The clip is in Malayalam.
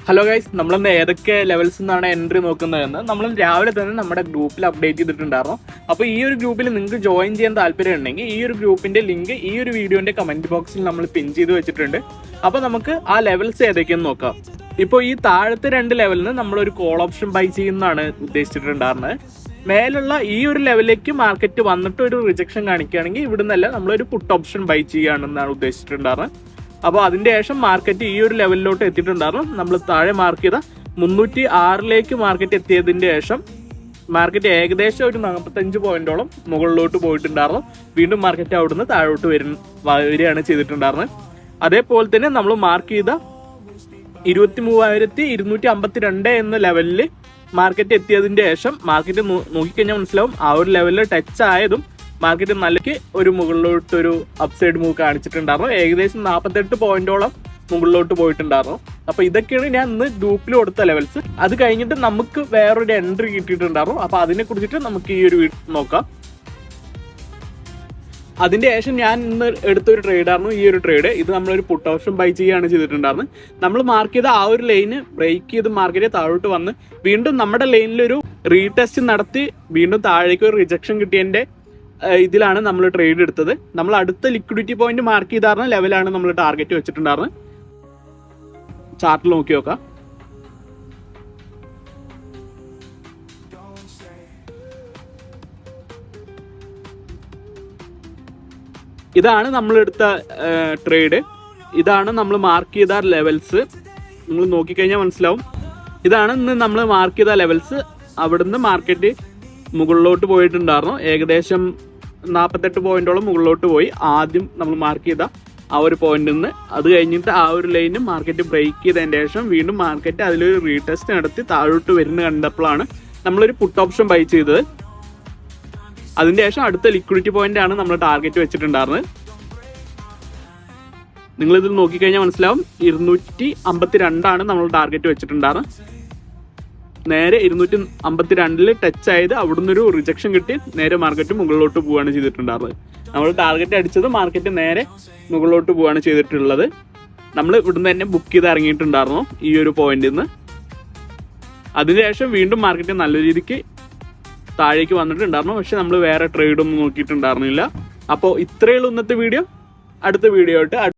ഹലോ ഗൈസ്, നമ്മളിന്ന് ഏതൊക്കെ ലെവൽസ് നിന്നാണ് എൻട്രി നോക്കുന്നതെന്ന് നമ്മൾ രാവിലെ തന്നെ നമ്മുടെ ഗ്രൂപ്പിൽ അപ്ഡേറ്റ് ചെയ്തിട്ടുണ്ടായിരുന്നു. അപ്പോൾ ഈ ഒരു ഗ്രൂപ്പിൽ നിങ്ങൾക്ക് ജോയിൻ ചെയ്യാൻ താല്പര്യം ഉണ്ടെങ്കിൽ ഈ ഒരു ഗ്രൂപ്പിന്റെ ലിങ്ക് ഈ ഒരു വീഡിയോന്റെ കമന്റ് ബോക്സിൽ നമ്മൾ പിൻ ചെയ്ത് വെച്ചിട്ടുണ്ട്. അപ്പോൾ നമുക്ക് ആ ലെവൽസ് ഏതൊക്കെയെന്ന് നോക്കാം. ഇപ്പോൾ ഈ താഴത്തെ 2 ലെവലിന് നമ്മളൊരു കോൾ ഓപ്ഷൻ ബൈ ചെയ്യുന്നതാണ് ഉദ്ദേശിച്ചിട്ടുണ്ടായിരുന്നത്. മേലുള്ള ഈ ഒരു ലെവലിലേക്ക് മാർക്കറ്റ് വന്നിട്ട് ഒരു റിജക്ഷൻ കാണിക്കുകയാണെങ്കിൽ ഇവിടുന്നല്ല നമ്മളൊരു പുട്ട് ഓപ്ഷൻ ബൈ ചെയ്യുകയാണെന്നാണ് ഉദ്ദേശിച്ചിട്ടുണ്ടായിരുന്നത്. അപ്പോൾ അതിന്റെ ശേഷം മാർക്കറ്റ് ഈ ഒരു ലെവലിലോട്ട് എത്തിയിട്ടുണ്ടായിരുന്നു. നമ്മൾ താഴെ മാർക്ക് ചെയ്ത 306 മാർക്കറ്റ് എത്തിയതിന്റെ ശേഷം മാർക്കറ്റ് ഏകദേശം ഒരു 45 പോയിന്റോളം മുകളിലോട്ട് പോയിട്ടുണ്ടായിരുന്നു. വീണ്ടും മാർക്കറ്റ് അവിടുന്ന് താഴോട്ട് വരികയാണ് ചെയ്തിട്ടുണ്ടായിരുന്നത്. അതേപോലെ തന്നെ നമ്മൾ മാർക്ക് ചെയ്ത 23,252 എന്ന ലെവലിൽ മാർക്കറ്റ് എത്തിയതിന്റെ ശേഷം മാർക്കറ്റ് നോക്കിക്കഴിഞ്ഞാൽ മനസ്സിലാവും ആ ഒരു ലെവലിൽ ടച്ച് ആയതും മാർക്കറ്റ് നല്ലക്ക് ഒരു മുകളിലോട്ട് ഒരു അപ്സൈഡ് മൂവ് കാണിച്ചിട്ടുണ്ടായിരുന്നു. ഏകദേശം 48 പോയിന്റോളം മുകളിലോട്ട് പോയിട്ടുണ്ടായിരുന്നു. അപ്പൊ ഇതൊക്കെയാണ് ഞാൻ ഇന്ന് ഗ്രൂപ്പിൽ കൊടുത്ത ലെവൽസ്. അത് കഴിഞ്ഞിട്ട് നമുക്ക് വേറൊരു എൻട്രി കിട്ടിയിട്ടുണ്ടായിരുന്നു. അപ്പൊ അതിനെ കുറിച്ചിട്ട് നമുക്ക് ഈ ഒരു വീഡിയോ നോക്കാം. അതിന്റെ ശേഷം ഞാൻ ഇന്ന് എടുത്തൊരു ട്രേഡായിരുന്നു ഈ ഒരു ട്രേഡ്. ഇത് നമ്മളൊരു പുട്ട് ഓപ്ഷൻ ബൈ ചെയ്യുകയാണ് ചെയ്തിട്ടുണ്ടായിരുന്നത്. നമ്മൾ മാർക്ക് ചെയ്ത ആ ഒരു ലൈന് ബ്രേക്ക് ചെയ്ത് മാർക്കറ്റ് താഴോട്ട് വന്ന് വീണ്ടും നമ്മുടെ ലൈനിലൊരു റീടെസ്റ്റ് നടത്തി വീണ്ടും താഴേക്ക് ഒരു റിജക്ഷൻ കിട്ടിയതിന്റെ ഇതിലാണ് നമ്മൾ ട്രേഡ് എടുത്തത്. നമ്മൾ അടുത്ത ലിക്വിഡിറ്റി പോയിന്റ് മാർക്ക് ചെയ്തായിരുന്ന ലെവലാണ് നമ്മൾ ടാർഗറ്റ് വെച്ചിട്ടുണ്ടായിരുന്നത്. ചാർട്ടിൽ നോക്കി നോക്കാം. ഇതാണ് നമ്മൾ എടുത്ത ട്രേഡ്. ഇതാണ് നമ്മൾ മാർക്ക് ചെയ്ത ലെവൽസ്. നിങ്ങൾ നോക്കിക്കഴിഞ്ഞാൽ മനസ്സിലാവും. ഇതാണ് ഇന്ന് നമ്മൾ മാർക്ക് ചെയ്ത ലെവൽസ്. അവിടുന്ന് മാർക്കറ്റ് മുകളിലോട്ട് പോയിട്ടുണ്ടായിരുന്നു. ഏകദേശം 48 പോയിന്റോളം മുകളിലോട്ട് പോയി. ആദ്യം നമ്മൾ മാർക്ക് ചെയ്ത ആ ഒരു പോയിന്റിൽ നിന്ന് അത് കഴിഞ്ഞിട്ട് ആ ഒരു ലൈന് മാർക്കറ്റ് ബ്രേക്ക് ചെയ്തതിന് ശേഷം വീണ്ടും മാർക്കറ്റ് അതിലൊരു റീടെസ്റ്റ് നടത്തി താഴോട്ട് വരുന്ന കണ്ടപ്പോഴാണ് നമ്മളൊരു പുട്ട് ഓപ്ഷൻ ബൈ ചെയ്തത്. അതിന്റെ ശേഷം അടുത്ത ലിക്വിഡിറ്റി പോയിന്റ് ആണ് നമ്മൾ ടാർഗറ്റ് വെച്ചിട്ടുണ്ടായിരുന്നത്. നിങ്ങൾ ഇതിൽ നോക്കിക്കഴിഞ്ഞാൽ മനസ്സിലാവും 252 നമ്മൾ ടാർഗറ്റ് വെച്ചിട്ടുണ്ടായിരുന്നത്. നേരെ 252 ടച്ച് ആയത് അവിടുന്ന് ഒരു റിജക്ഷൻ കിട്ടി നേരെ മാർക്കറ്റ് മുകളിലോട്ട് പോവുകയാണ് ചെയ്തിട്ടുണ്ടായിരുന്നത്. നമ്മൾ ടാർഗറ്റ് അടിച്ചത് മാർക്കറ്റ് നേരെ മുകളിലോട്ട് പോവുകയാണ് ചെയ്തിട്ടുള്ളത്. നമ്മൾ ഇവിടുന്ന് തന്നെ ബുക്ക് ചെയ്ത് ഇറങ്ങിയിട്ടുണ്ടായിരുന്നു ഈ ഒരു പോയിന്റിൽ നിന്ന്. അതിനുശേഷം വീണ്ടും മാർക്കറ്റ് നല്ല രീതിക്ക് താഴേക്ക് വന്നിട്ടുണ്ടായിരുന്നു. പക്ഷെ നമ്മൾ വേറെ ട്രേഡൊന്നും നോക്കിയിട്ടുണ്ടായിരുന്നില്ല. അപ്പോൾ ഇത്രയേ ഉള്ളൂ ഇന്നത്തെ വീഡിയോ. അടുത്ത വീഡിയോ ആയിട്ട്